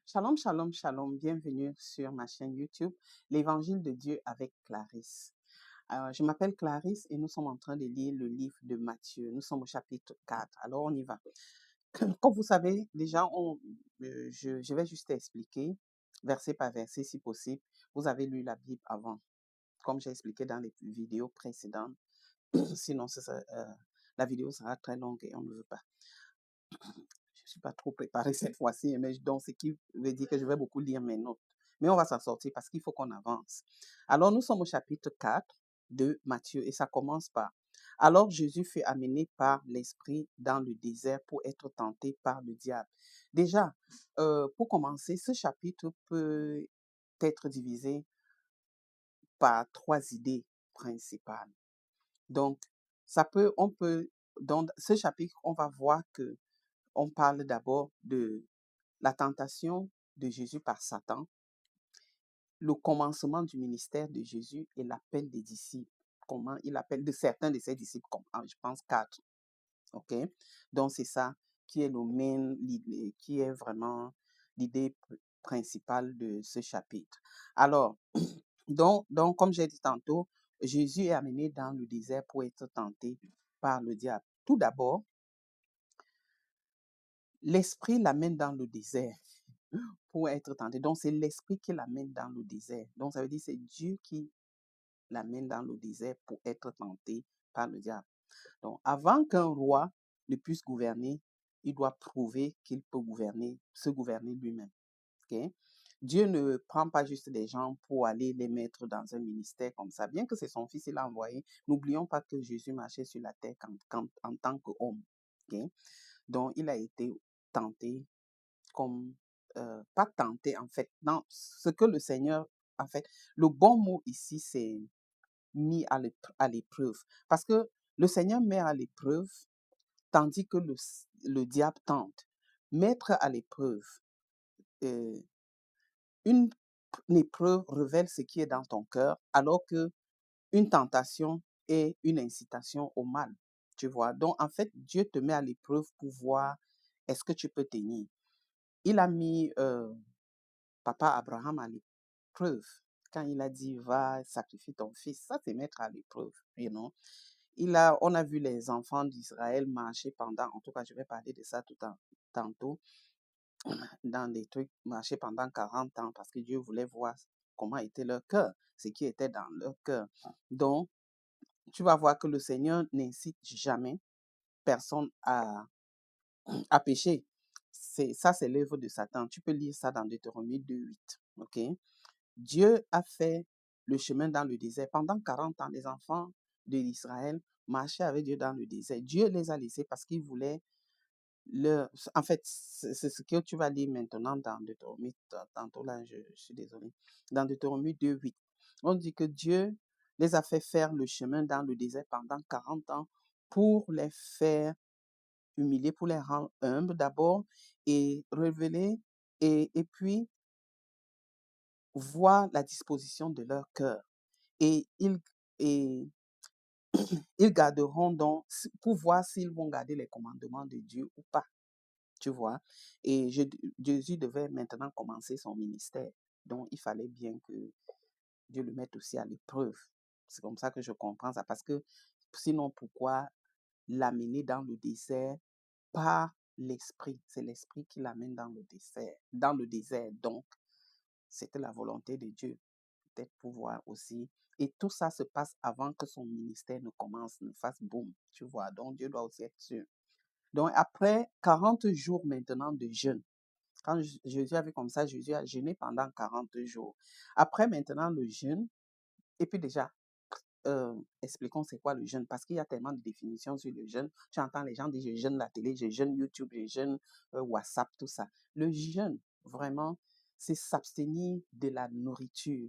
Shalom, shalom, shalom. Bienvenue sur ma chaîne YouTube, l'Évangile de Dieu avec Clarisse. Je m'appelle Clarisse et nous sommes en train de lire le livre de Matthieu. Nous sommes au chapitre 4. Alors, on y va. Comme vous savez, déjà, je vais juste expliquer verset par verset si possible. Vous avez lu la Bible avant, comme j'ai expliqué dans les vidéos précédentes. Sinon, la vidéo sera très longue et on ne veut pas. Je ne suis pas trop préparée cette fois-ci, mais donc ce qui veut dire que je vais beaucoup lire mes notes. Mais on va s'en sortir parce qu'il faut qu'on avance. Alors, nous sommes au chapitre 4 de Matthieu et ça commence par: Alors Jésus fut amené par l'Esprit dans le désert pour être tenté par le diable. Déjà, pour commencer, ce chapitre peut être divisé par trois idées principales. Donc, dans ce chapitre, on va voir que on parle d'abord de la tentation de Jésus par Satan, le commencement du ministère de Jésus et l'appel des disciples. Comment il appelle de certains de ses disciples, comme je pense quatre. OK? Donc, c'est ça qui est qui est vraiment l'idée principale de ce chapitre. Alors, comme j'ai dit tantôt, Jésus est amené dans le désert pour être tenté par le diable. Tout d'abord, l'esprit l'amène dans le désert pour être tenté. Donc, c'est l'esprit qui l'amène dans le désert. Donc, ça veut dire que c'est Dieu qui l'amène dans le désert pour être tenté par le diable. Donc, avant qu'un roi ne puisse gouverner, il doit prouver qu'il peut se gouverner lui-même. OK? Dieu ne prend pas juste des gens pour aller les mettre dans un ministère comme ça. Bien que c'est son fils, il l'a envoyé. N'oublions pas que Jésus marchait sur la terre en tant qu'homme. OK? Donc, il a été tenté comme, pas tenté en fait. Non, ce que le Seigneur, en fait, le bon mot ici, c'est mis à l'épreuve. Parce que le Seigneur met à l'épreuve, tandis que le diable tente. Mettre à l'épreuve, euh, une épreuve révèle ce qui est dans ton cœur, alors que une tentation est une incitation au mal. Tu vois? Donc, en fait, Dieu te met à l'épreuve pour voir est-ce que tu peux tenir. Il a mis papa Abraham à l'épreuve. Quand il a dit, va sacrifier ton fils, ça c'est mettre à l'épreuve, you know. On a vu les enfants d'Israël marcher pendant, en tout cas je vais parler de ça tantôt, dans des trucs, marcher pendant 40 ans parce que Dieu voulait voir comment était leur cœur, ce qui était dans leur cœur. Donc, tu vas voir que le Seigneur n'incite jamais personne à pécher. Ça, c'est l'œuvre de Satan. Tu peux lire ça dans Deutéronome 2:8. OK? Dieu a fait le chemin dans le désert. Pendant 40 ans, les enfants d'Israël marchaient avec Dieu dans le désert. Dieu les a laissés parce qu'il voulait leur... En fait, c'est ce que tu vas lire maintenant dans Deutéronome. Tantôt là, je suis désolée. Dans Deutéronome 2:8. On dit que Dieu les a fait faire le chemin dans le désert pendant 40 ans pour les faire humilier, pour les rendre humbles d'abord et révéler et puis voir la disposition de leur cœur. Et et ils garderont donc, pour voir s'ils vont garder les commandements de Dieu ou pas, tu vois. Et Jésus devait maintenant commencer son ministère. Donc, il fallait bien que Dieu le mette aussi à l'épreuve. C'est comme ça que je comprends ça. Parce que sinon, pourquoi l'amener dans le désert par l'esprit? C'est l'esprit qui l'amène dans le désert. Dans le désert, donc, c'était la volonté de Dieu. Peut-être pouvoir aussi. Et tout ça se passe avant que son ministère ne commence, ne fasse boum, tu vois. Donc, Dieu doit aussi être sûr. Donc, après 40 jours maintenant de jeûne, quand Jésus avait comme ça, Jésus a jeûné pendant 40 jours. Après maintenant le jeûne, et puis déjà, expliquons c'est quoi le jeûne, parce qu'il y a tellement de définitions sur le jeûne. Tu entends les gens dire je jeûne la télé, je jeûne YouTube, je jeûne WhatsApp, tout ça. Le jeûne, vraiment, c'est s'abstenir de la nourriture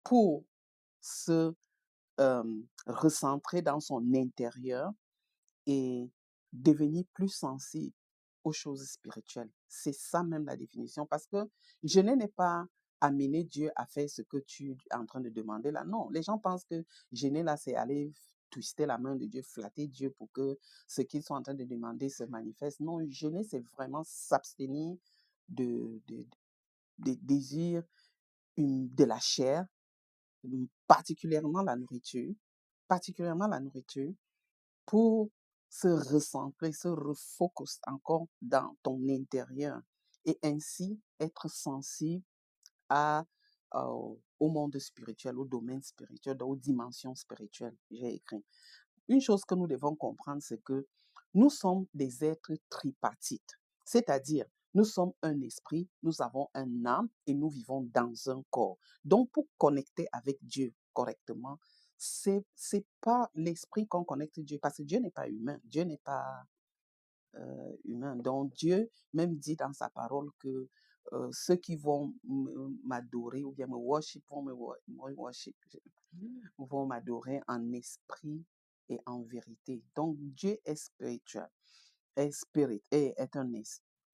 pour se recentrer dans son intérieur et devenir plus sensible aux choses spirituelles. C'est ça même la définition, parce que jeûner n'est pas amener Dieu à faire ce que tu es en train de demander là. Non, les gens pensent que jeûner là, c'est aller twister la main de Dieu, flatter Dieu pour que ce qu'ils sont en train de demander se manifeste. Non, jeûner, c'est vraiment s'abstenir de, des désirs de la chair, particulièrement particulièrement la nourriture, pour se recentrer, se refocus encore dans ton intérieur et ainsi être sensible à, au monde spirituel, au domaine spirituel, aux dimensions spirituelles, j'ai écrit. Une chose que nous devons comprendre, c'est que nous sommes des êtres tripartites, c'est-à-dire nous sommes un esprit, nous avons un âme et nous vivons dans un corps. Donc, pour connecter avec Dieu correctement, c'est pas l'esprit qu'on connecte Dieu, parce que Dieu n'est pas humain, Dieu n'est pas humain. Donc, Dieu même dit dans sa parole que ceux qui vont m'adorer ou bien me worship vont m'adorer en esprit et en vérité. Donc, Dieu est spirituel, est spirit, est un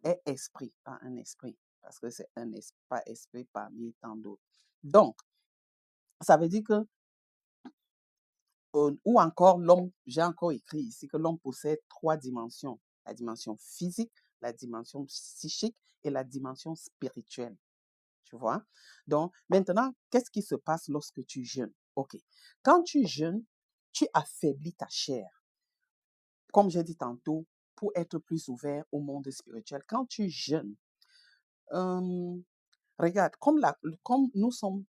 est esprit, pas un esprit, parce que c'est un esprit, pas esprit parmi tant d'autres. Donc, ça veut dire que, ou encore l'homme, j'ai encore écrit ici que l'homme possède trois dimensions, la dimension physique, la dimension psychique et la dimension spirituelle. Tu vois? Donc, maintenant, qu'est-ce qui se passe lorsque tu jeûnes? OK. Quand tu jeûnes, tu affaiblis ta chair. Comme j'ai dit tantôt, pour être plus ouvert au monde spirituel, quand tu jeûnes, euh, regarde, comme nous sommes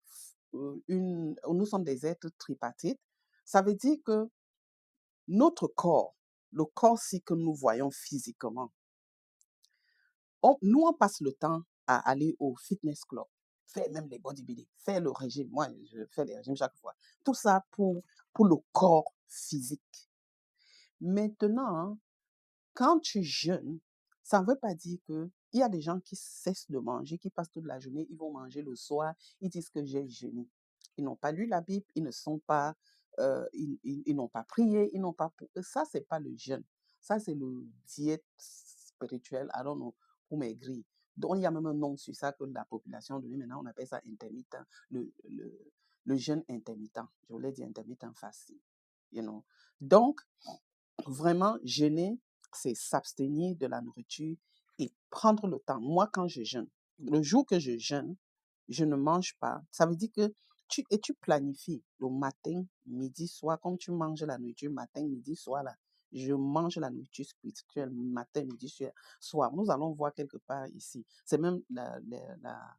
des êtres tripartites, ça veut dire que notre corps, le corps-ci que nous voyons physiquement, nous, on passe le temps à aller au fitness club, faire même les bodybuilding, faire le régime. Moi, je fais les régimes chaque fois. Tout ça pour le corps physique. Maintenant, hein, quand tu jeûnes, ça ne veut pas dire que il y a des gens qui cessent de manger, qui passent toute la journée, ils vont manger le soir, ils disent que j'ai jeûné. Ils n'ont pas lu la Bible, ils ne sont pas, ils n'ont pas prié, ils n'ont pas. Ça, c'est pas le jeûne. Ça, c'est le diète spirituel, I don't know, pour maigrir. Donc, il y a même un nom sur ça que la population de maintenant, on appelle ça intermittent, le jeûne intermittent. Je voulais dire intermittent fasting, you know. Donc, vraiment, jeûner, c'est s'abstenir de la nourriture et prendre le temps. Moi, quand je jeûne, le jour que je jeûne, je ne mange pas. Ça veut dire que tu planifies le matin, midi, soir, comme tu manges la nourriture matin, midi, soir, là. Je mange la nourriture spirituelle matin, midi, soir. Nous allons voir quelque part ici. C'est même la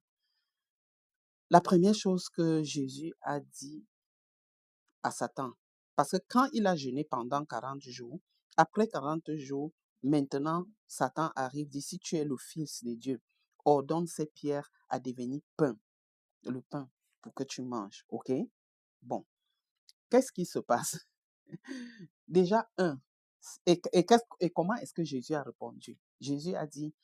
première chose que Jésus a dit à Satan. Parce que quand il a jeûné pendant 40 jours, après 40 jours, maintenant, Satan arrive, dit, si tu es le fils de Dieu, ordonne ces pierres à devenir pain, le pain, pour que tu manges. OK? Bon, qu'est-ce qui se passe? Déjà, et comment est-ce que Jésus a répondu? Jésus a dit,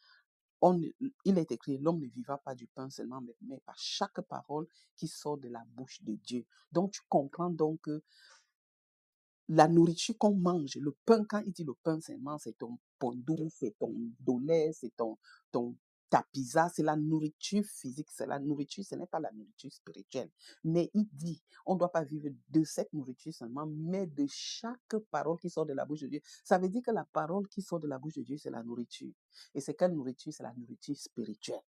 il est écrit, l'homme ne vivra pas du pain seulement, mais par chaque parole qui sort de la bouche de Dieu. Donc, tu comprends donc que la nourriture qu'on mange, le pain, quand il dit le pain seulement, c'est ton pondou, c'est ton dolé, c'est ton ta pizza, c'est la nourriture physique, c'est la nourriture, ce n'est pas la nourriture spirituelle. Mais il dit, on ne doit pas vivre de cette nourriture seulement, mais de chaque parole qui sort de la bouche de Dieu. Ça veut dire que la parole qui sort de la bouche de Dieu, c'est la nourriture. Et c'est quelle nourriture? C'est la nourriture spirituelle.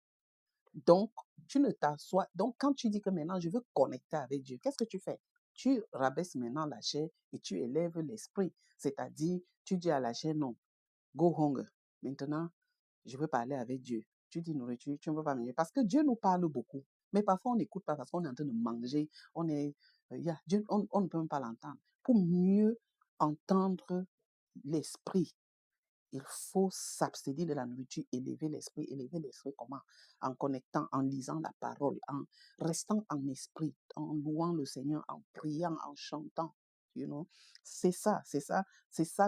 Donc, tu ne t'assois. Donc, quand tu dis que maintenant, je veux connecter avec Dieu, qu'est-ce que tu fais? Tu rabaisses maintenant la chair et tu élèves l'esprit. C'est-à-dire, tu dis à la chair, non, go hunger. Maintenant, je veux parler avec Dieu. Tu dis nourriture, tu ne veux pas manger. Parce que Dieu nous parle beaucoup. Mais parfois, on n'écoute pas parce qu'on est en train de manger. Dieu, on ne peut même pas l'entendre. Pour mieux entendre l'esprit, il faut s'abstenir de la nourriture, élever l'esprit. Élever l'esprit comment? En connectant, en lisant la parole, en restant en esprit, en louant le Seigneur, en priant, en chantant. You know? C'est ça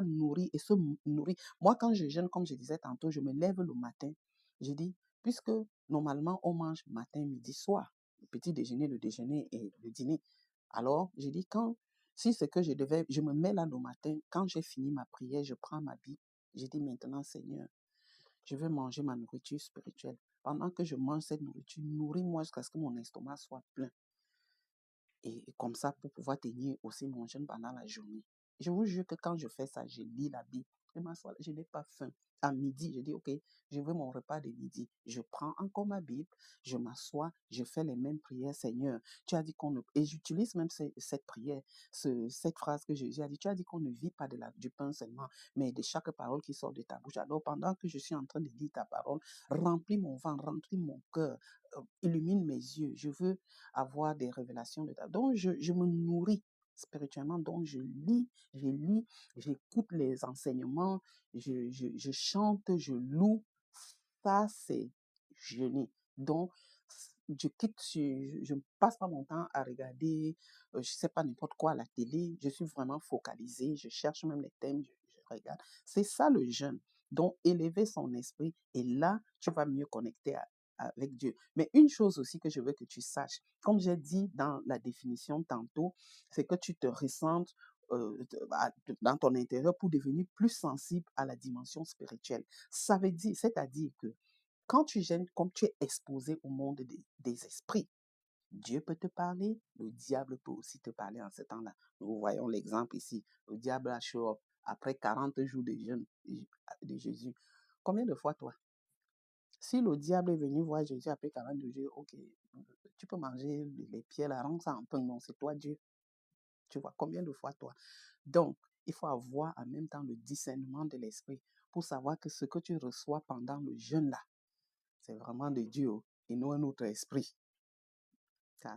nourrir et se nourrir. Moi, quand je jeûne, comme je disais tantôt, je me lève le matin. Je dis, puisque normalement on mange matin, midi, soir, le petit déjeuner, le déjeuner et le dîner. Alors, je dis, si c'est que je me mets là le matin, quand j'ai fini ma prière, je prends ma Bible. J'ai dit maintenant, Seigneur, je veux manger ma nourriture spirituelle. Pendant que je mange cette nourriture, nourris-moi jusqu'à ce que mon estomac soit plein. Et comme ça, pour pouvoir tenir aussi mon jeûne pendant la journée. Je vous jure que quand je fais ça, je lis la Bible. Je m'assois, je n'ai pas faim. à midi, je dis, OK, je veux mon repas de midi. Je prends encore ma Bible, je m'assois, je fais les mêmes prières, Seigneur. Tu as dit qu'on ne... Et j'utilise même cette prière, cette phrase que Jésus a dit. Tu as dit qu'on ne vit pas du pain seulement, mais de chaque parole qui sort de ta bouche. Alors, pendant que je suis en train de lire ta parole, remplis mon ventre, remplis mon cœur, illumine mes yeux. Je veux avoir des révélations de ta... Donc, je me nourris spirituellement. Donc, je lis, j'écoute les enseignements, je chante, je loue. Ça, c'est jeûner. Donc, je ne passe pas mon temps à regarder, je sais pas, n'importe quoi à la télé. Je suis vraiment focalisée. Je cherche même les thèmes, je regarde. C'est ça le jeûne. Donc, élever son esprit. Et là, tu vas mieux connecter avec Dieu. Mais une chose aussi que je veux que tu saches, comme j'ai dit dans la définition tantôt, c'est que tu te ressentes dans ton intérieur pour devenir plus sensible à la dimension spirituelle. Ça veut dire, c'est-à-dire que quand tu gênes, comme tu es exposé au monde des esprits, Dieu peut te parler, le diable peut aussi te parler en ce temps-là. Nous voyons l'exemple ici. Le diable a show up après 40 jours de jeûne de Jésus. Combien de fois toi? Si le diable est venu voir Jésus après 42 jours, ok, tu peux manger les pierres, la rendre ça en pain. Non, c'est toi Dieu. Tu vois, combien de fois toi? Donc, il faut avoir en même temps le discernement de l'esprit pour savoir que ce que tu reçois pendant le jeûne là, c'est vraiment de Dieu et non un autre esprit.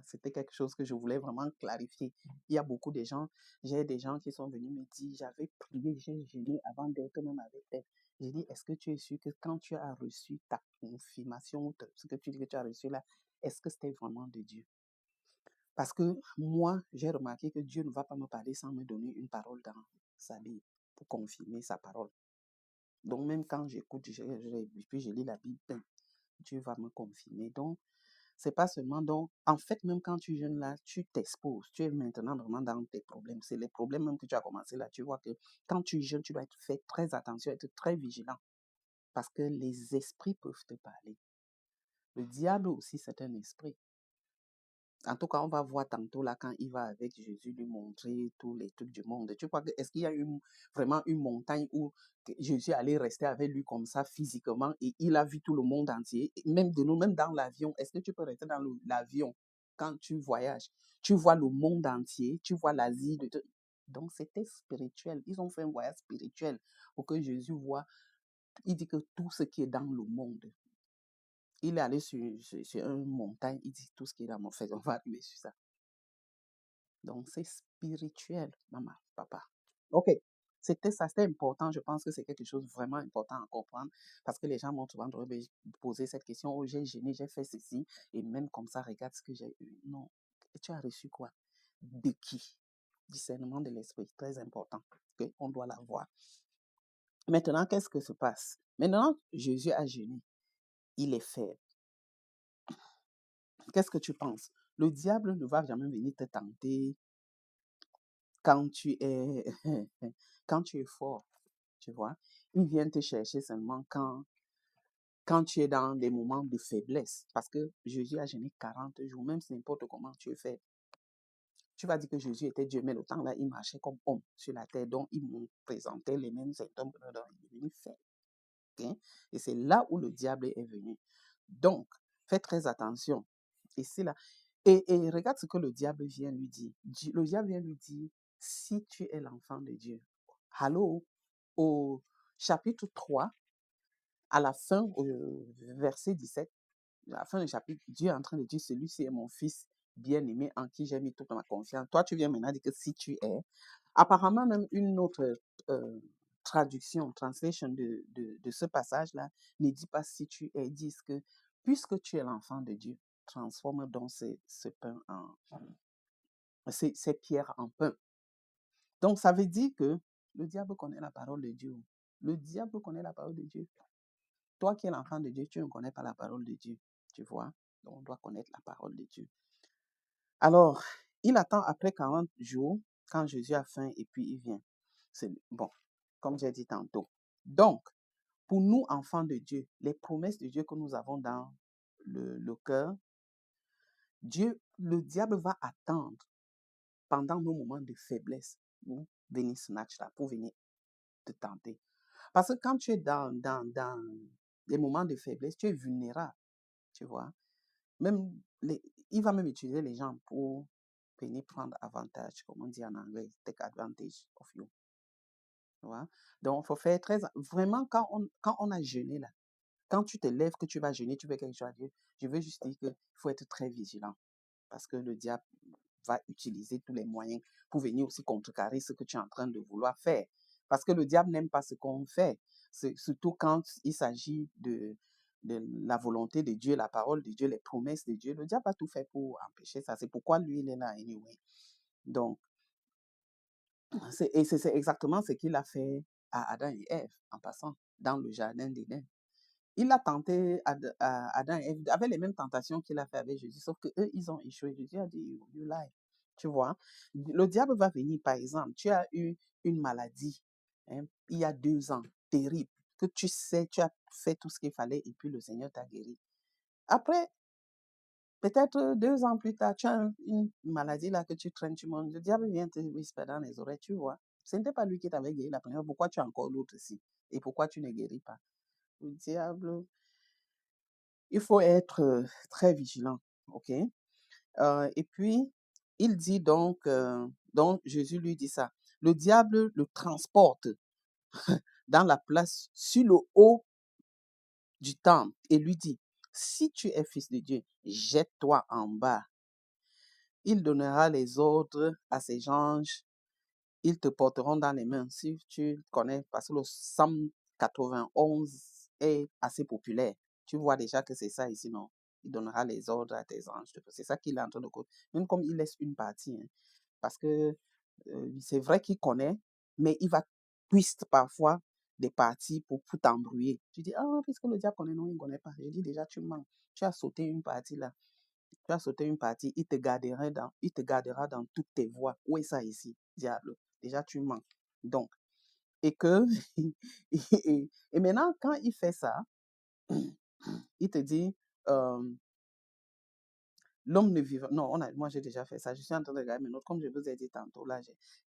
C'était quelque chose que je voulais vraiment clarifier. Il y a beaucoup de gens, j'ai des gens qui sont venus me dire, j'avais prié, j'ai jeûné avant d'être même avec elle. J'ai dit, est-ce que tu es sûr que quand tu as reçu ta confirmation, ce que tu dis que tu as reçu là, est-ce que c'était vraiment de Dieu? Parce que moi, j'ai remarqué que Dieu ne va pas me parler sans me donner une parole dans sa Bible pour confirmer sa parole. Donc, même quand j'écoute, puis je lis la Bible, Dieu va me confirmer. Donc, c'est pas seulement donc, en fait, même quand tu jeûnes là, tu t'exposes. Tu es maintenant vraiment dans tes problèmes. C'est les problèmes même que tu as commencé là. Tu vois que quand tu jeûnes, tu dois être fait très attention, être très vigilant. Parce que les esprits peuvent te parler. Le diable aussi, c'est un esprit. En tout cas, on va voir tantôt là quand il va avec Jésus lui montrer tous les trucs du monde. Tu crois que est-ce qu'il y a vraiment une montagne où Jésus allait rester avec lui comme ça physiquement et il a vu tout le monde entier, même de nous, même dans l'avion. Est-ce que tu peux rester dans l'avion quand tu voyages? Tu vois le monde entier, tu vois l'Asie. Donc c'était spirituel. Ils ont fait un voyage spirituel pour que Jésus voit. Il dit que tout ce qui est dans le monde. Il est allé sur une montagne, il dit tout ce qui est dans mon fait. On va arriver sur ça. Donc, c'est spirituel, maman, papa. OK. C'était ça, c'était important. Je pense que c'est quelque chose de vraiment important à comprendre parce que les gens m'ont souvent posé cette question. Oh, j'ai gêné, j'ai fait ceci. Et même comme ça, regarde ce que j'ai eu. Non. Et tu as reçu quoi? De qui? Discernement de l'esprit, très important. OK? On doit l'avoir. Maintenant, qu'est-ce que se passe? Maintenant, Jésus a gêné. Il est faible. Qu'est-ce que tu penses? Le diable ne va jamais venir te tenter quand tu es, quand tu es fort, tu vois. Il vient te chercher seulement quand tu es dans des moments de faiblesse. Parce que Jésus a jeûné 40 jours, même si n'importe comment tu es fait. Tu vas dire que Jésus était Dieu, mais le temps là, il marchait comme homme sur la terre, donc il me présentait les mêmes symptômes que nous, il est devenu faible. Okay? Et c'est là où le diable est venu. Donc, fais très attention. Ici, là. Et regarde ce que le diable vient lui dire. Le diable vient lui dire, si tu es l'enfant de Dieu. Allô, au chapitre 3, à la fin, au verset 17, à la fin du chapitre, Dieu est en train de dire, celui-ci est mon fils bien-aimé en qui j'ai mis toute ma confiance. Toi, tu viens maintenant dire que si tu es. Apparemment, même une autre traduction, translation de ce passage-là ne dit pas si tu es, dit que puisque tu es l'enfant de Dieu, transforme donc ce pain ces pierres en pain. Donc, ça veut dire que le diable connaît la parole de Dieu. Le diable connaît la parole de Dieu. Toi qui es l'enfant de Dieu, tu ne connais pas la parole de Dieu. Tu vois? Donc, on doit connaître la parole de Dieu. Alors, il attend après 40 jours, quand Jésus a faim, et puis il vient. C'est bon, comme j'ai dit tantôt. Donc, pour nous, enfants de Dieu, les promesses de Dieu que nous avons dans le cœur, le diable va attendre pendant nos moments de faiblesse pour venir snatch là, pour venir te tenter. Parce que quand tu es dans des moments de faiblesse, tu es vulnérable, tu vois. Même il va même utiliser les gens pour venir prendre avantage, comme on dit en anglais, take advantage of you. Tu vois. Donc, il faut faire très... Vraiment, quand on a jeûné, là, quand tu te lèves, que tu vas jeûner, tu fais quelque chose à Dieu, je veux juste dire qu'il faut être très vigilant. Parce que le diable va utiliser tous les moyens pour venir aussi contrecarrer ce que tu es en train de vouloir faire. Parce que le diable n'aime pas ce qu'on fait. Surtout quand il s'agit de la volonté de Dieu, la parole de Dieu, les promesses de Dieu. Le diable a tout fait pour empêcher ça. C'est pourquoi lui, il est là anyway. Donc, c'est exactement ce qu'il a fait à Adam et Ève, en passant, dans le jardin d'Éden. Il a tenté Adam et Ève avec les mêmes tentations qu'il a fait avec Jésus, sauf que eux, ils ont échoué. Jésus a dit, you lie. Tu vois, le diable va venir, par exemple, tu as eu une maladie, hein, il y a 2 ans, terrible, que tu sais, tu as fait tout ce qu'il fallait et puis le Seigneur t'a guéri. Après, peut-être 2 ans plus tard, tu as une maladie là que tu traînes, tu manges, le diable vient te whisper dans les oreilles, tu vois. Ce n'était pas lui qui t'avait guéri la première fois, pourquoi tu as encore l'autre ici? Et pourquoi tu ne guéris pas? Le diable, il faut être très vigilant, ok? Et puis, il dit donc Jésus lui dit ça. Le diable le transporte dans la place sur le haut du temple et lui dit, si tu es fils de Dieu, jette-toi en bas. Il donnera les ordres à ses anges, ils te porteront dans les mains. Si tu connais, parce que le Psaume 91 est assez populaire, tu vois déjà que c'est ça ici, non? Il donnera les ordres à tes anges. C'est ça qu'il est en train de dire. Même comme il laisse une partie, hein, parce que c'est vrai qu'il connaît, mais il va twist parfois des parties pour t'embrouiller. Tu dis, ah, puisque le diable connaît, non, il ne connaît pas. Je dis déjà, tu mens. Tu as sauté une partie là. Tu as sauté une partie, il te gardera dans toutes tes voies. Où est ça ici, diable? Déjà, tu mens. Donc, et que, et maintenant, quand il fait ça, il te dit, euh, l'homme ne vivra. Non, moi j'ai déjà fait ça. Je suis en train de regarder mes notes. Comme je vous ai dit tantôt, là,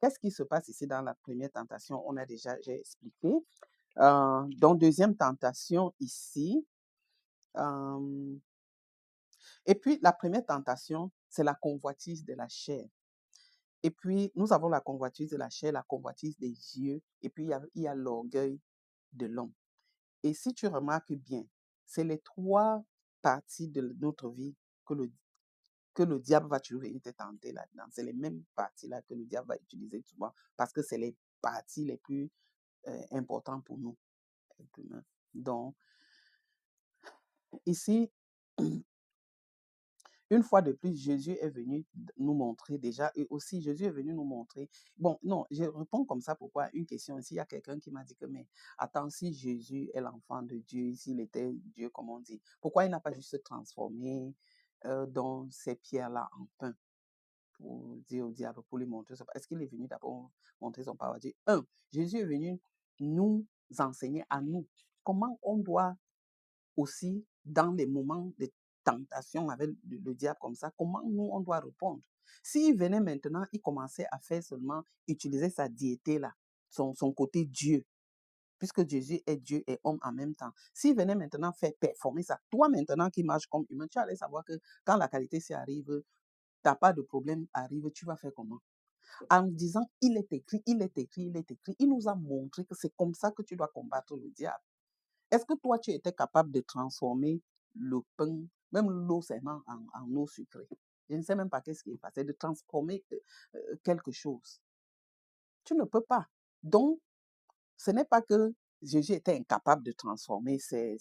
qu'est-ce qui se passe ici dans la première tentation? J'ai expliqué. Donc, deuxième tentation ici. euh, et puis, la première tentation, c'est la convoitise de la chair. Et puis, nous avons la convoitise de la chair, la convoitise des yeux, et puis il y a l'orgueil de l'homme. Et si tu remarques bien, c'est les 3 parties de notre vie que le diable va toujours venir te tenter là-dedans. C'est les mêmes parties-là que le diable va utiliser souvent, parce que c'est les parties les plus importantes pour nous, êtres humains. Donc, ici, une fois de plus, Jésus est venu nous montrer déjà, et aussi Jésus est venu nous montrer. Bon, non, je réponds comme ça. Pourquoi? Une question ici, il y a quelqu'un qui m'a dit que, mais attends, si Jésus est l'enfant de Dieu, s'il était Dieu, comme on dit, pourquoi il n'a pas juste se transformé dans ces pierres-là en pain pour dire au diable, pour lui montrer ça? Est-ce qu'il est venu d'abord montrer son pouvoir? Dire, Jésus est venu nous enseigner à nous comment on doit aussi dans les moments de tentation avec le diable comme ça, comment nous, on doit répondre. S'il venait maintenant, il commençait à faire seulement, utiliser sa diété là, son côté Dieu, puisque Jésus est Dieu et homme en même temps. S'il venait maintenant faire performer ça, toi maintenant qui marches comme humain, tu allais savoir que quand la qualité s'y arrive, t'as pas de problème arrive, tu vas faire comment? En disant, il est écrit, il est écrit, il est écrit, il nous a montré que c'est comme ça que tu dois combattre le diable. Est-ce que toi, tu étais capable de transformer le pain, même l'eau seulement, en eau sucrée? Je ne sais même pas qu'est-ce qui est passé, de transformer quelque chose. Tu ne peux pas. Donc, ce n'est pas que Jésus était incapable de transformer ses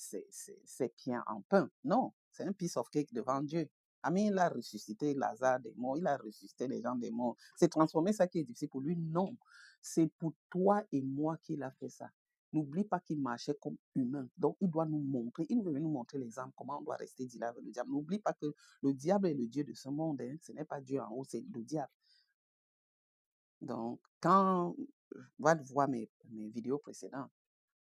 pierres en pain. Non, c'est un piece of cake devant Dieu. Amen, il a ressuscité Lazare des morts, il a ressuscité les gens des morts. C'est transformer ça qui est difficile pour lui? Non. C'est pour toi et moi qu'il a fait ça. N'oublie pas qu'il marchait comme humain. Donc, il doit nous montrer, il veut nous montrer l'exemple, comment on doit rester dit là avec le diable. N'oublie pas que le diable est le Dieu de ce monde. Hein. Ce n'est pas Dieu en haut, c'est le diable. Donc, quand va voir mes vidéos précédentes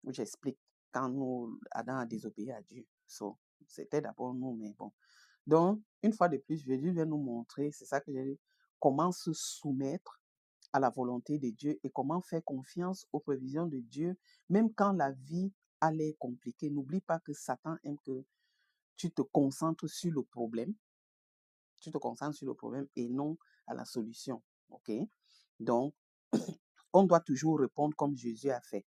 où j'explique quand Adam a désobéi à Dieu. So, c'était d'abord nous, mais bon. Donc, une fois de plus, Jésus vient nous montrer, c'est ça que j'ai dit, comment se soumettre à la volonté de Dieu et comment faire confiance aux prévisions de Dieu, même quand la vie a l'air compliquée. N'oublie pas que Satan aime que tu te concentres sur le problème, tu te concentres sur le problème et non à la solution. OK? Donc, on doit toujours répondre comme Jésus a fait.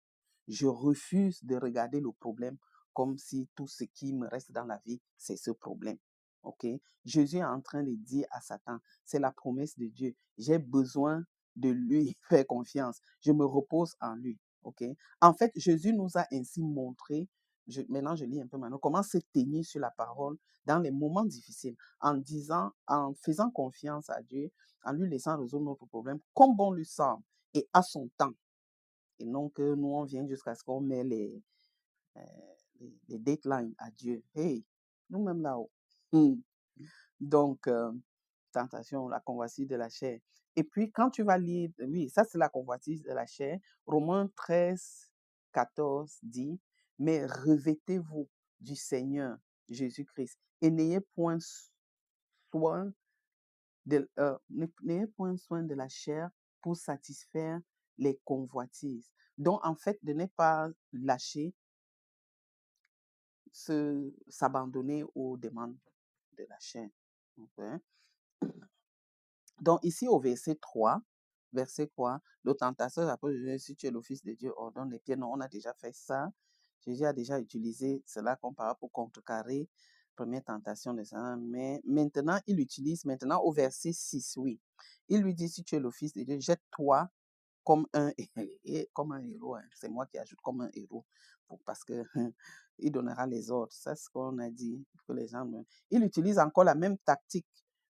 Je refuse de regarder le problème comme si tout ce qui me reste dans la vie, c'est ce problème. OK? Jésus est en train de dire à Satan, c'est la promesse de Dieu. J'ai besoin de lui faire confiance. Je me repose en lui. OK? En fait, Jésus nous a ainsi montré, maintenant je lis un peu maintenant, comment se tenir sur la parole dans les moments difficiles en disant, en faisant confiance à Dieu, en lui laissant résoudre notre problème comme bon lui semble et à son temps. Et non que nous, on vient jusqu'à ce qu'on met euh, les deadlines à Dieu. Hey, nous-mêmes là-haut. Donc, tentation, la convoitise de la chair. Et puis, quand tu vas lire, oui, ça c'est la convoitise de la chair. Romains 13, 14 dit, mais revêtez-vous du Seigneur Jésus-Christ et soin n'ayez point soin de la chair pour satisfaire les convoitises. Donc, en fait, de ne pas lâcher, s'abandonner aux demandes de la chair. Ok? Donc, ici, au verset 3, le tentateur après Jésus, si tu es le Fils de Dieu, ordonne les pieds. Non, on a déjà fait ça. Jésus a déjà utilisé cela comme parole pour contrecarrer première tentation de ça. Mais maintenant, il utilise, maintenant au verset 6, oui. Il lui dit, si tu es le Fils de Dieu, jette-toi comme un, comme un héros. Hein. C'est moi qui ajoute comme un héros. Parce que il donnera les ordres. Ça, c'est ce qu'on a dit. Que les gens Il utilise encore la même tactique.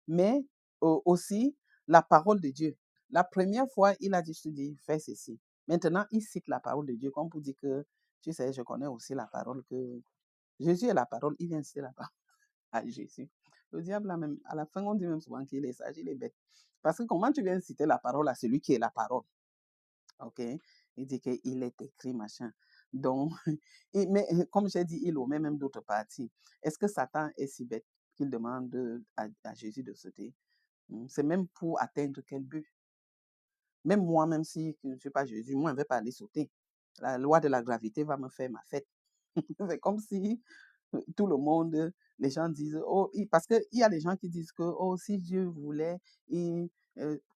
Mais aussi la parole de Dieu. La première fois, il a dit, je te dis, fais ceci. Maintenant, il cite la parole de Dieu comme pour dire que, tu sais, je connais aussi la parole que Jésus est la parole. Il vient citer la parole à Jésus. Le diable, là, même, à la fin, on dit même souvent qu'il est sage, il est bête. Parce que comment tu viens citer la parole à celui qui est la parole? OK? Il dit qu'il est écrit, machin. Donc, mais comme j'ai dit, il omet même d'autres parties. Est-ce que Satan est si bête qu'il demande à Jésus de sauter? C'est même pour atteindre quel but? Même moi, même si je ne suis pas Jésus, moi, je ne vais pas aller sauter. La loi de la gravité va me faire ma fête. C'est comme si tout le monde, les gens disent, oh, parce qu'il y a des gens qui disent que, oh, si Dieu voulait,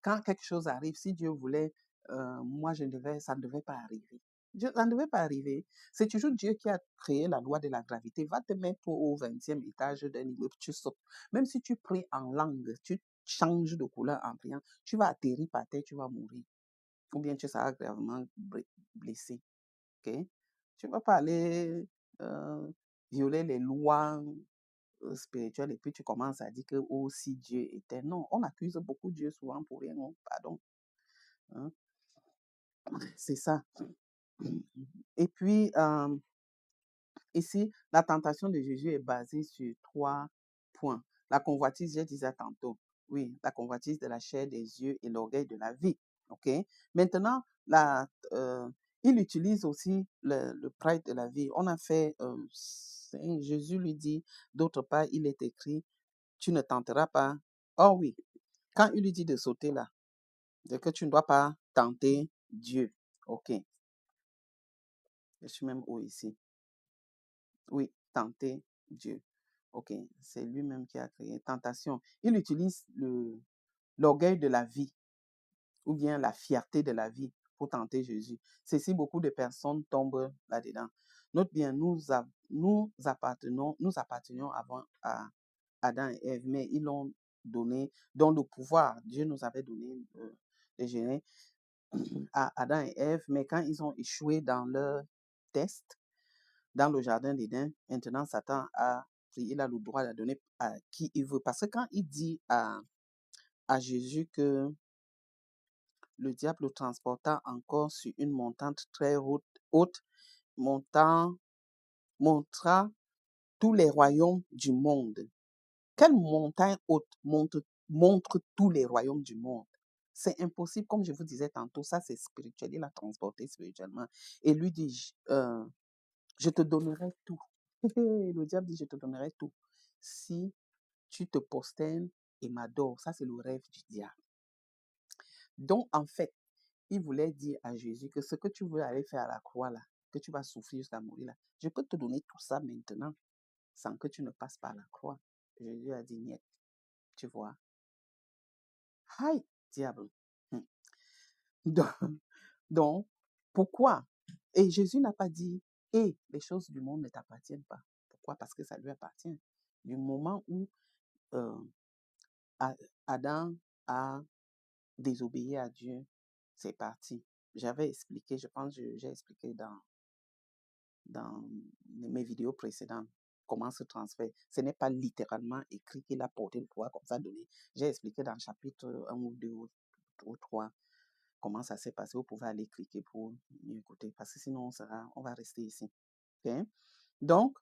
quand quelque chose arrive, si Dieu voulait, moi, ça ne devait pas arriver. Ça ne devait pas arriver. C'est toujours Dieu qui a créé la loi de la gravité. Va te mettre au 20e étage d'un immeuble, tu sautes. Même si tu pries en langue, tu changes de couleur en priant, tu vas atterrir par terre, tu vas mourir. Ou bien tu seras gravement blessé. OK? Tu ne vas pas aller violer les lois spirituelles et puis tu commences à dire que oh, si Dieu était. Non, on accuse beaucoup Dieu souvent pour rien. Non, pardon. Hein? C'est ça. Et puis, ici, la tentation de Jésus est basée sur 3 points. La convoitise, je disais tantôt. Oui, la convoitise de la chair, des yeux et l'orgueil de la vie. OK? Maintenant, il utilise aussi le prêtre de la vie. On a fait, Jésus lui dit, d'autre part, il est écrit, tu ne tenteras pas. Oh oui, quand il lui dit de sauter là, c'est que tu ne dois pas tenter Dieu. OK. Je suis même où ici? Oui, tenter Dieu. OK, c'est lui-même qui a créé tentation. Il utilise l'orgueil de la vie ou bien la fierté de la vie pour tenter Jésus. C'est si beaucoup de personnes tombent là-dedans. Note bien, nous appartenions avant à Adam et Ève, mais ils l'ont donné, dans le pouvoir, Dieu nous avait donné de gérer à Adam et Ève, mais quand ils ont échoué dans leur test, dans le jardin d'Éden, maintenant Satan il a le droit de donner à qui il veut. Parce que quand il dit à Jésus que le diable le transporta encore sur une montagne très haute montant, montra tous les royaumes du monde. Quelle montagne haute montre tous les royaumes du monde? C'est impossible, comme je vous disais tantôt, ça c'est spirituel, il l'a transporté spirituellement. Et lui dit, je te donnerai tout. Le diable dit, je te donnerai tout. Si tu te prosternes et m'adores, ça c'est le rêve du diable. Donc, en fait, il voulait dire à Jésus que ce que tu veux aller faire à la croix, là, que tu vas souffrir jusqu'à mourir, là, je peux te donner tout ça maintenant, sans que tu ne passes par la croix. Jésus a dit, niet, tu vois. Aïe, diable. Hum. Donc, donc, pourquoi? Et Jésus n'a pas dit, et les choses du monde ne t'appartiennent pas. Pourquoi? Parce que ça lui appartient. Du moment où euh, Adam a désobéi à Dieu, c'est parti. J'avais expliqué, je pense que j'ai expliqué dans mes vidéos précédentes comment se transfère. Ce n'est pas littéralement écrit qu'il a porté le poids comme ça donné. J'ai expliqué dans le chapitre 1 ou 2 ou 3 comment ça s'est passé. Vous pouvez aller cliquer pour mieux écouter parce que sinon on va rester ici. Okay? Donc,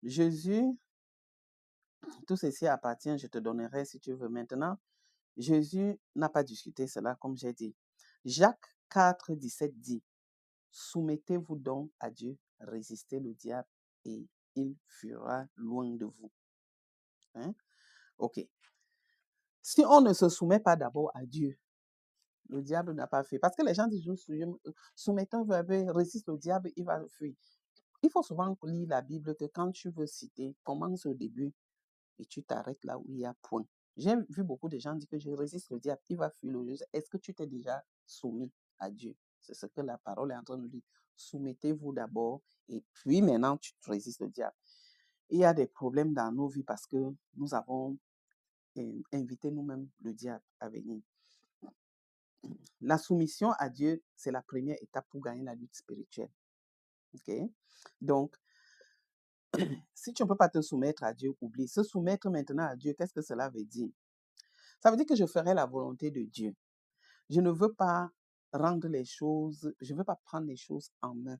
Jésus, tout ceci appartient, je te donnerai si tu veux. Maintenant, Jésus n'a pas discuté cela comme j'ai dit. Jacques 4,17 dit, soumettez-vous donc à Dieu, résistez le diable et il fuira loin de vous. Hein? Ok. Si on ne se soumet pas d'abord à Dieu, le diable n'a pas fait. Parce que les gens disent, soumettons-vous, résiste le diable, il va fuir. Il faut souvent lire la Bible que quand tu veux citer, commence au début et tu t'arrêtes là où il y a point. J'ai vu beaucoup de gens dire que je résiste le diable, il va fuir le Dieu. Est-ce que tu t'es déjà soumis à Dieu? C'est ce que la parole est en train de dire. Soumettez-vous d'abord et puis maintenant tu résistes le diable. Il y a des problèmes dans nos vies parce que nous avons invité nous-mêmes le diable à venir. La soumission à Dieu, c'est la première étape pour gagner la lutte spirituelle. Ok? Donc, si tu ne peux pas te soumettre à Dieu, oublie. Se soumettre maintenant à Dieu, qu'est-ce que cela veut dire? Ça veut dire que je ferai la volonté de Dieu. Je ne veux pas rendre les choses, je ne veux pas prendre les choses en main.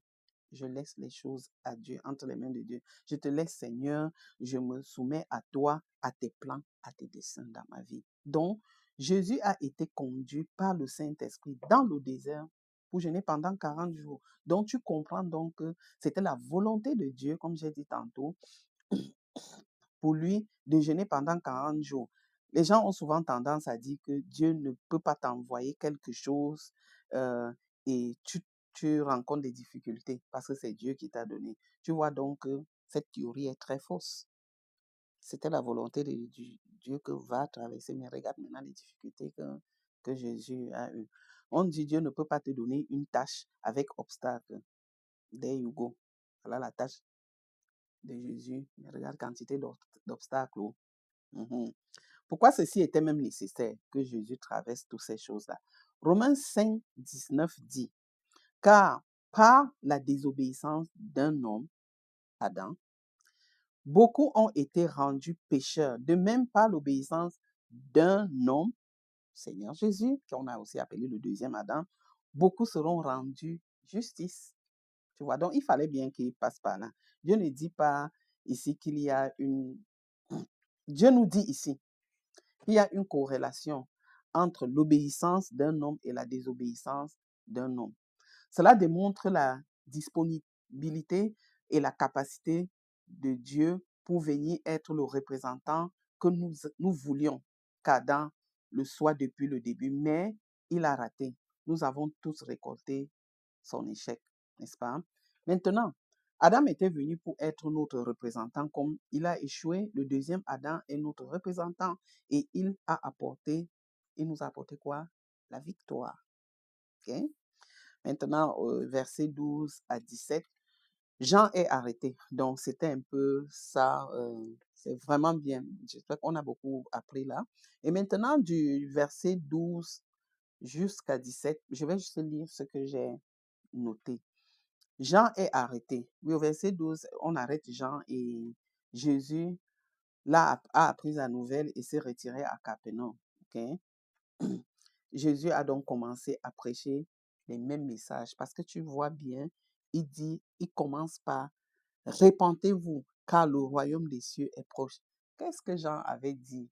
Je laisse les choses à Dieu, entre les mains de Dieu. Je te laisse, Seigneur, je me soumets à toi, à tes plans, à tes desseins dans ma vie. Donc, Jésus a été conduit par le Saint-Esprit dans le désert pour jeûner pendant 40 jours. Donc, tu comprends donc que c'était la volonté de Dieu, comme j'ai dit tantôt, pour lui de jeûner pendant 40 jours. Les gens ont souvent tendance à dire que Dieu ne peut pas t'envoyer quelque chose et tu rencontres des difficultés parce que c'est Dieu qui t'a donné. Tu vois donc que cette théorie est très fausse. C'était la volonté de Dieu que va traverser. Mais regarde maintenant les difficultés que Jésus a eues. On dit Dieu ne peut pas te donner une tâche avec obstacle. There you go. Voilà la tâche de Jésus. Mais regarde quantité d'obstacles. Mhm. Pourquoi ceci était même nécessaire que Jésus traverse toutes ces choses-là? Romains 5, 19 dit, car par la désobéissance d'un homme, Adam, beaucoup ont été rendus pécheurs. De même par l'obéissance d'un homme, Seigneur Jésus, qu'on a aussi appelé le deuxième Adam, beaucoup seront rendus justice. Tu vois, donc il fallait bien qu'il passe par là. Dieu ne dit pas ici qu'il y a une... Dieu nous dit ici il y a une corrélation entre l'obéissance d'un homme et la désobéissance d'un homme. Cela démontre la disponibilité et la capacité de Dieu pour venir être le représentant que nous voulions qu'Adam le soit depuis le début, mais il a raté. Nous avons tous récolté son échec, n'est-ce pas? Maintenant, Adam était venu pour être notre représentant. Comme il a échoué, le deuxième Adam est notre représentant et il nous a apporté quoi? La victoire. Okay? Maintenant, verset 12 à 17, Jean est arrêté. Donc, c'était un peu ça. C'est vraiment bien. J'espère qu'on a beaucoup appris là. Et maintenant, du verset 12 jusqu'à 17, je vais juste lire ce que j'ai noté. Jean est arrêté. Oui, au verset 12, on arrête Jean et Jésus là a appris la nouvelle et s'est retiré à Capernaum. Okay? Jésus a donc commencé à prêcher les mêmes messages parce que tu vois bien, il commence par répentez-vous car le royaume des cieux est proche. Qu'est-ce que Jean avait dit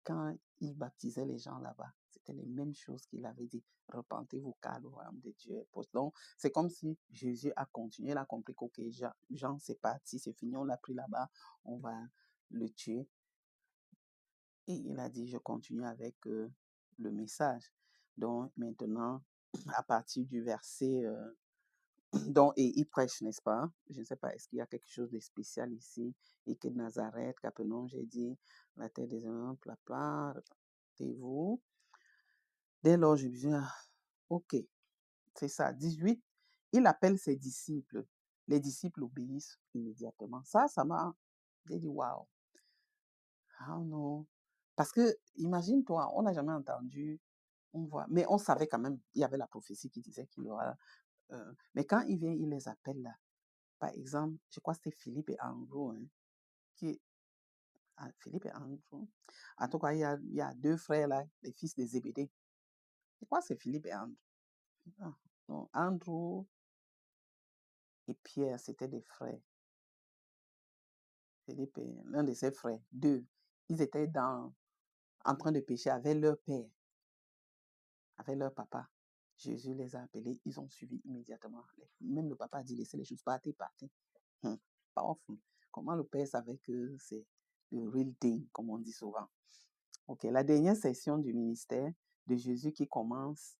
quand il baptisait les gens là-bas? C'était les mêmes choses qu'il avait dit. Repentez-vous car le royaume de Dieu est proche. Donc, c'est comme si Jésus a continué, il a compris que ok, Jean c'est parti, c'est fini, on l'a pris là-bas, on va le tuer. Et il a dit, je continue avec le message. Donc, maintenant, à partir du verset, donc, et il prêche, n'est-ce pas? Je ne sais pas, est-ce qu'il y a quelque chose de spécial ici? Et que Nazareth, Capernaum, j'ai dit, la terre des hommes, plat, plat, répondez-vous. Dès lors, je me dis, ah, ok, c'est ça. 18, il appelle ses disciples. Les disciples obéissent immédiatement. Ça m'a, j'ai dit, waouh, ah non. Parce que, imagine-toi, on n'a jamais entendu, on voit, mais on savait quand même, il y avait la prophétie qui disait qu'il y aura, mais quand il vient, il les appelle là. Par exemple, je crois que c'était Philippe et Andrew, hein, qui, Philippe et Andrew. En tout cas, il y a deux frères là, les fils de Zébédée. Je crois que c'est Philippe et Andrew. Ah, non, Andrew et Pierre, c'était des frères. Philippe et l'un de ses frères, deux. Ils étaient en train de pécher avec leur père, avec leur papa. Jésus les a appelés, ils ont suivi immédiatement. Même le papa a dit, laissez les choses, partez, partez. Powerful. Comment le père savait que c'est le real thing, comme on dit souvent. Ok, la dernière session du ministère de Jésus qui commence,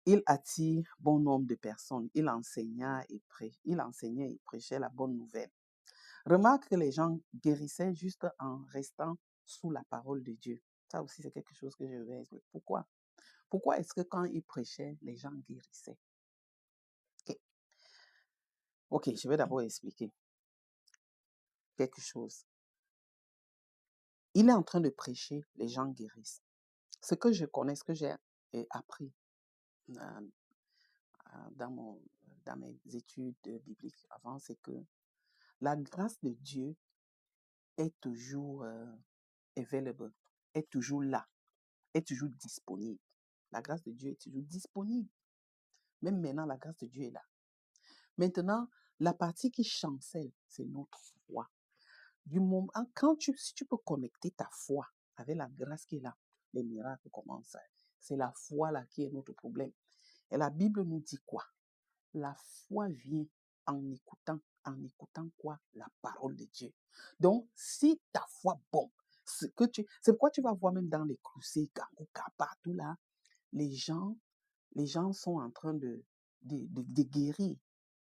il attire bon nombre de personnes. Il enseignait et prêchait la bonne nouvelle. Remarque que les gens guérissaient juste en restant sous la parole de Dieu. Ça aussi, c'est quelque chose que je vais expliquer. Pourquoi? Pourquoi est-ce que quand il prêchait, les gens guérissaient? Ok, ok, je vais d'abord expliquer quelque chose. Il est en train de prêcher, les gens guérissent. Ce que je connais, ce que j'ai appris euh, dans mes études bibliques avant, c'est que la grâce de Dieu est toujours available, est toujours là, est toujours disponible. La grâce de Dieu est toujours disponible. Même maintenant, la grâce de Dieu est là. Maintenant, la partie qui chancelle, c'est notre foi. Du moment, si tu peux connecter ta foi avec la grâce qui est là, les miracles commencent. C'est la foi là qui est notre problème. Et la Bible nous dit quoi? La foi vient en écoutant quoi? La parole de Dieu. Donc, si ta foi, bon, c'est pourquoi tu vas voir même dans les crucés, partout là, les gens, les gens sont en train de guérir.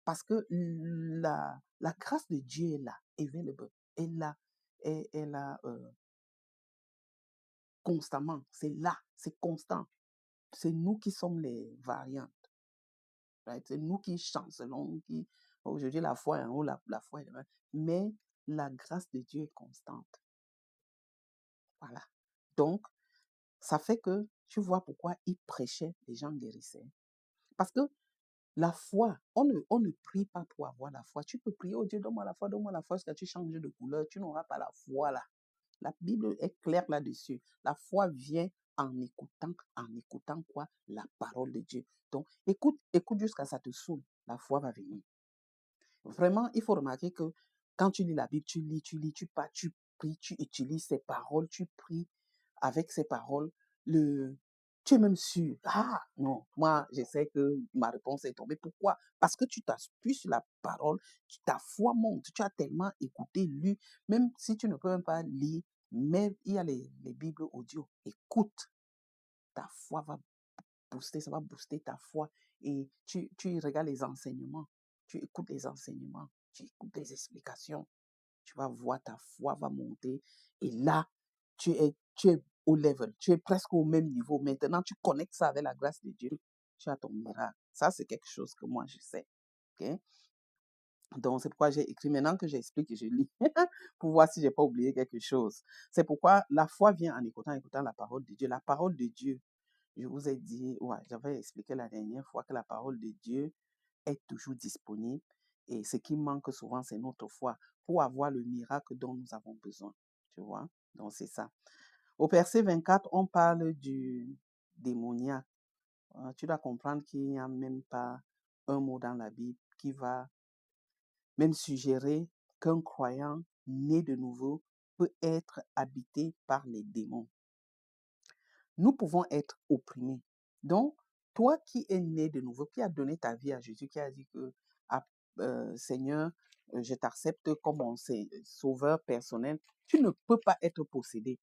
Parce que la grâce de Dieu est là, available, est là constamment. C'est là, c'est constant. C'est nous qui sommes les variantes. Right? C'est nous qui chancelons, qui aujourd'hui la foi est en haut, la foi est en bas. Mais la grâce de Dieu est constante. Voilà. Donc, ça fait que tu vois pourquoi il prêchait, les gens guérissaient. Parce que la foi, on ne prie pas pour avoir la foi. Tu peux prier, oh Dieu, donne-moi la foi, parce que tu changes de couleur, tu n'auras pas la foi là. La Bible est claire là-dessus. La foi vient en écoutant quoi? La parole de Dieu. Donc, écoute jusqu'à ça te saoule. La foi va venir. Vraiment, il faut remarquer que quand tu lis la Bible, tu pars, tu pries, tu utilises ces paroles, tu pries avec ces paroles, tu es même sûr. Ah, non, moi, je sais que ma réponse est tombée. Pourquoi? Parce que tu t'appuies sur la parole, ta foi monte, tu as tellement écouté, lu, même si tu ne peux même pas lire, mais il y a les Bibles audio. Écoute, ta foi va booster, ça va booster ta foi. Et tu regardes les enseignements, tu écoutes les enseignements, tu écoutes les explications, tu vas voir ta foi va monter. Et là, tu es au level, tu es presque au même niveau. Maintenant, tu connectes ça avec la grâce de Dieu, tu as ton miracle. Ça, c'est quelque chose que moi, je sais. OK? Donc, c'est pourquoi j'ai écrit maintenant que j'explique et je lis pour voir si je n'ai pas oublié quelque chose. C'est pourquoi la foi vient en écoutant la parole de Dieu. La parole de Dieu, je vous ai dit, ouais, j'avais expliqué la dernière fois que la parole de Dieu est toujours disponible et ce qui manque souvent, c'est notre foi pour avoir le miracle dont nous avons besoin. Tu vois? Donc, c'est ça. Au verset 24, on parle du démoniaque. Tu dois comprendre qu'il n'y a même pas un mot dans la Bible qui va même suggérer qu'un croyant né de nouveau peut être habité par les démons. Nous pouvons être opprimés. Donc, toi qui es né de nouveau, qui a donné ta vie à Jésus, qui a dit que ah, Seigneur, je t'accepte comme mon sauveur personnel, tu ne peux pas être possédé.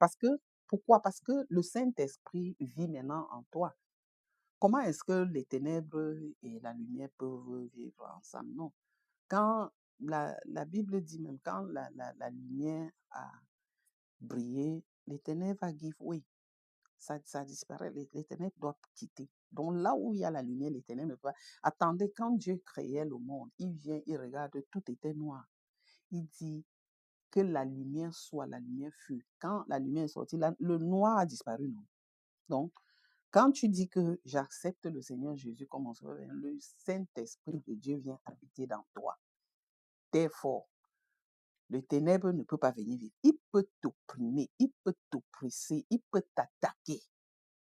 Pourquoi? Parce que le Saint-Esprit vit maintenant en toi. comment est-ce que les ténèbres et la lumière peuvent vivre ensemble? Non. Quand la Bible dit même, quand la lumière a brillé, les ténèbres a give way. Ça disparaît, les ténèbres doivent quitter. Donc là où il y a la lumière, les ténèbres ne peuvent pas. Attendez, quand Dieu créait le monde, il vient, il regarde, tout était noir. Il dit que la lumière soit, la lumière fut. Quand la lumière est sortie, le noir a disparu, non? Donc, quand tu dis que j'accepte le Seigneur Jésus comme mon sauveur, le Saint-Esprit de Dieu vient habiter dans toi. Therefore, le ténèbre ne peut pas venir vivre. Il peut t'opprimer, il peut t'oppresser, il peut t'attaquer.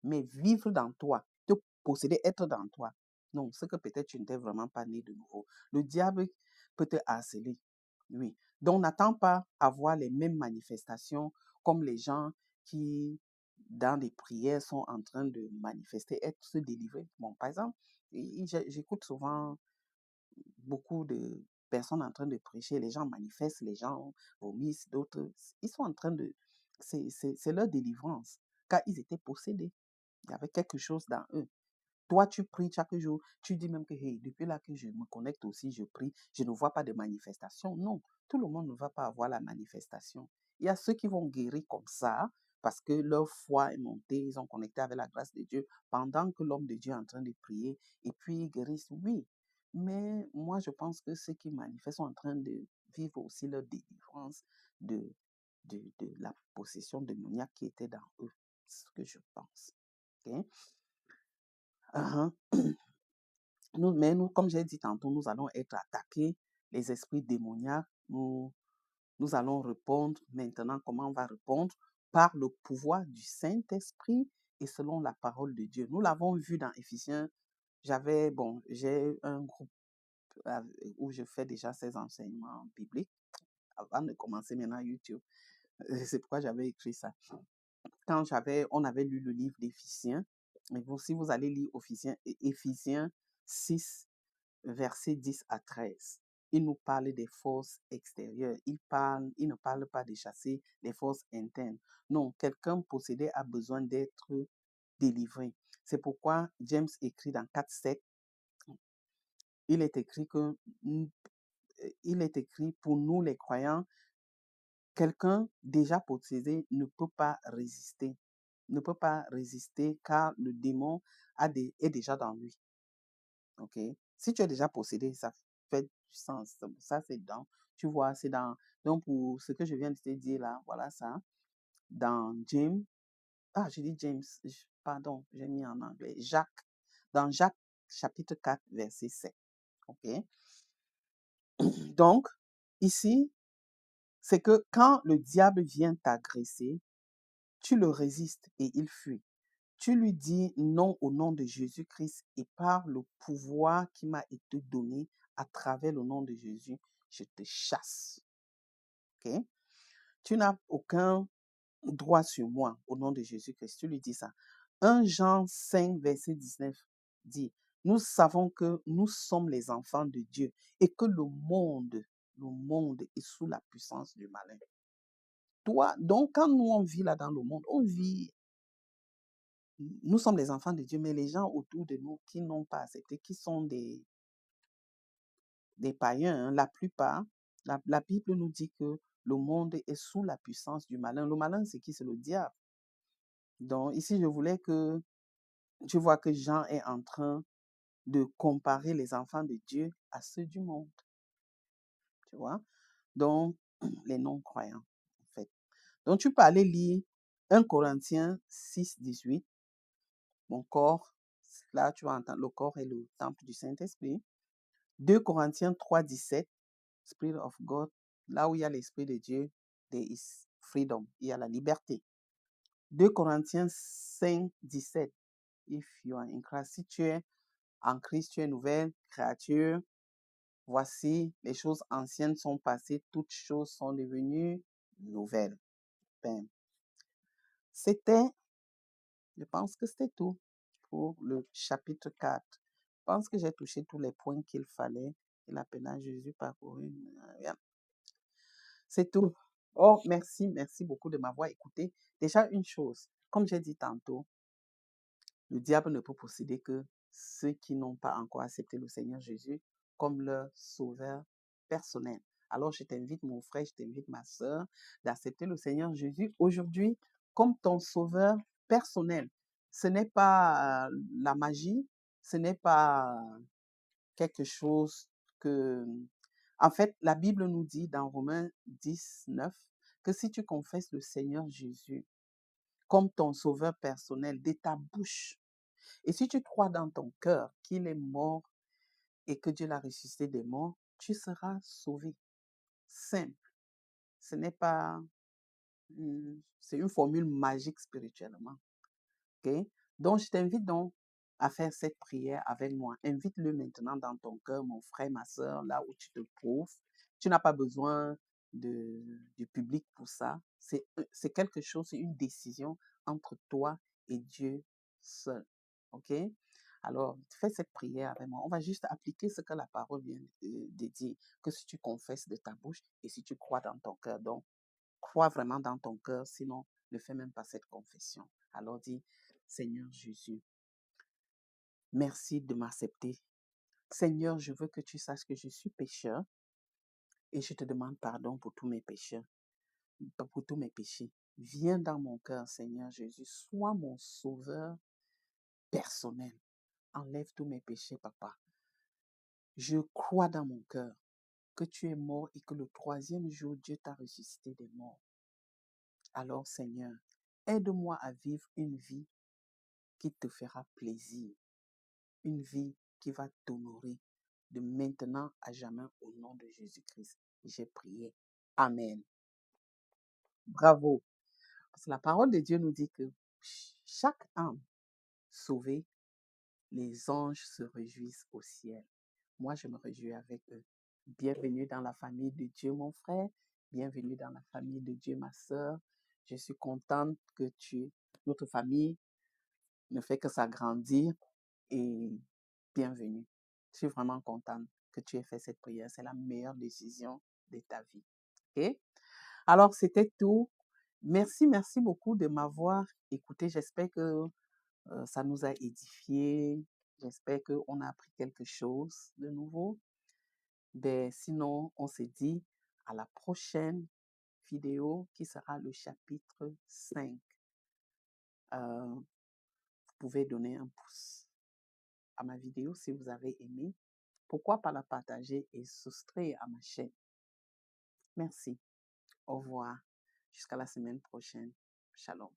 Mais vivre dans toi, te posséder, être dans toi, non, c'est que peut-être tu n'étais vraiment pas né de nouveau. Le diable peut te harceler, oui. Donc, n'attends pas à voir les mêmes manifestations comme les gens qui, dans les prières, sont en train de manifester, être se délivrer. Bon, par exemple, j'écoute souvent beaucoup de personnes en train de prêcher, les gens manifestent, les gens vomissent, d'autres, ils sont en train de, c'est leur délivrance, car ils étaient possédés. Il y avait quelque chose dans eux. Toi, tu pries chaque jour. Tu dis même que, hey, depuis là que je me connecte aussi, je prie, je ne vois pas de manifestation. Non, tout le monde ne va pas avoir la manifestation. Il y a ceux qui vont guérir comme ça parce que leur foi est montée, ils ont connecté avec la grâce de Dieu pendant que l'homme de Dieu est en train de prier et puis ils guérissent. Oui, mais moi, je pense que ceux qui manifestent sont en train de vivre aussi leur délivrance de, de la possession démoniaque qui était dans eux. C'est ce que je pense. OK? Uhum. Mais nous, comme j'ai dit tantôt, nous allons être attaqués, les esprits démoniaques. Nous allons répondre maintenant. Comment on va répondre? Par le pouvoir du Saint-Esprit et selon la parole de Dieu. Nous l'avons vu dans Éphésiens. J'ai un groupe où je fais déjà ces enseignements bibliques avant de commencer maintenant YouTube. C'est pourquoi j'avais écrit ça. Quand on avait lu le livre d'Éphésiens, et si vous allez lire Éphésiens 6, versets 10 à 13. Il nous parle des forces extérieures. Il ne parle pas de chasser les forces internes. Non, quelqu'un possédé a besoin d'être délivré. C'est pourquoi James écrit dans 4:7, il est écrit que, il est écrit pour nous les croyants, quelqu'un déjà possédé ne peut pas résister. Ne peut pas résister car le démon est déjà dans lui. OK? Si tu es déjà possédé, ça fait du sens. Ça, c'est dans, tu vois, c'est dans, donc pour ce que je viens de te dire là, voilà ça. Dans James, j'ai dit James, pardon, j'ai mis en anglais. Jacques, dans Jacques chapitre 4, verset 7. OK? Donc, ici, c'est que quand le diable vient t'agresser, tu le résistes et il fuit. Tu lui dis non au nom de Jésus-Christ et par le pouvoir qui m'a été donné à travers le nom de Jésus, je te chasse. OK? Tu n'as aucun droit sur moi au nom de Jésus-Christ. Tu lui dis ça. 1 Jean 5, verset 19 dit, nous savons que nous sommes les enfants de Dieu et que le monde est sous la puissance du malin. Toi, donc quand nous on vit là dans le monde, nous sommes les enfants de Dieu, mais les gens autour de nous qui n'ont pas accepté, qui sont des païens, hein, la plupart, la Bible nous dit que le monde est sous la puissance du malin. Le malin, c'est qui? C'est le diable. Donc ici, je voulais que tu vois que Jean est en train de comparer les enfants de Dieu à ceux du monde. Tu vois? Donc, les non-croyants, en fait. Donc, tu peux aller lire 1 Corinthiens 6, 18. Mon corps, là, tu vas entendre, le corps est le temple du Saint-Esprit. 2 Corinthiens 3, 17, Spirit of God, là où il y a l'Esprit de Dieu, there is freedom, il y a la liberté. 2 Corinthiens 5, 17, if you are in Christ, si tu es en Christ, tu es nouvelle créature, voici, les choses anciennes sont passées, toutes choses sont devenues nouvelles. Ben, c'était, je pense que c'était tout pour le chapitre 4. Je pense que j'ai touché tous les points qu'il fallait. Et l'appelant Jésus parcouru. C'est tout. Oh, merci beaucoup de m'avoir écouté. Déjà, une chose, comme j'ai dit tantôt, Le diable ne peut posséder que ceux qui n'ont pas encore accepté le Seigneur Jésus comme leur sauveur personnel. Alors, je t'invite, mon frère, je t'invite, ma sœur, d'accepter le Seigneur Jésus aujourd'hui comme ton sauveur personnel. Ce n'est pas la magie, ce n'est pas quelque chose que... En fait, la Bible nous dit dans Romains 10, 9, que si tu confesses le Seigneur Jésus comme ton sauveur personnel de ta bouche, et si tu crois dans ton cœur qu'il est mort et que Dieu l'a ressuscité des morts, tu seras sauvé. Simple. Ce n'est pas... c'est une formule magique spirituellement. OK? Donc, je t'invite donc à faire cette prière avec moi. Invite-le maintenant dans ton cœur, mon frère, ma soeur, là où tu te trouves. Tu n'as pas besoin du public pour ça. C'est quelque chose, c'est une décision entre toi et Dieu seul. OK? Alors, fais cette prière avec moi. On va juste appliquer ce que la parole vient de dire, que si tu confesses de ta bouche et si tu crois dans ton cœur. Donc, crois vraiment dans ton cœur, sinon ne fais même pas cette confession. Alors dis, Seigneur Jésus, merci de m'accepter. Seigneur, je veux que tu saches que je suis pécheur et je te demande pardon pour tous mes pécheurs, pour tous mes péchés. Viens dans mon cœur, Seigneur Jésus, sois mon sauveur personnel. Enlève tous mes péchés, Papa. Je crois dans mon cœur que tu es mort et que le troisième jour, Dieu t'a ressuscité des morts. Alors, Seigneur, aide-moi à vivre une vie qui te fera plaisir, une vie qui va t'honorer de maintenant à jamais au nom de Jésus-Christ. J'ai prié. Amen. Bravo. Parce que la parole de Dieu nous dit que chaque âme sauvée, les anges se réjouissent au ciel. Moi, je me réjouis avec eux. Bienvenue dans la famille de Dieu, mon frère. Bienvenue dans la famille de Dieu, ma sœur. Je suis contente que notre famille ne fait que s'agrandir et bienvenue. Je suis vraiment contente que tu aies fait cette prière. C'est la meilleure décision de ta vie. OK? Alors, c'était tout. Merci beaucoup de m'avoir écouté. J'espère que ça nous a édifiés. J'espère qu'on a appris quelque chose de nouveau. Ben, sinon, on se dit à la prochaine vidéo qui sera le chapitre 5. Vous pouvez donner un pouce à ma vidéo si vous avez aimé. Pourquoi pas la partager et souscrire à ma chaîne. Merci. Au revoir. Jusqu'à la semaine prochaine. Shalom.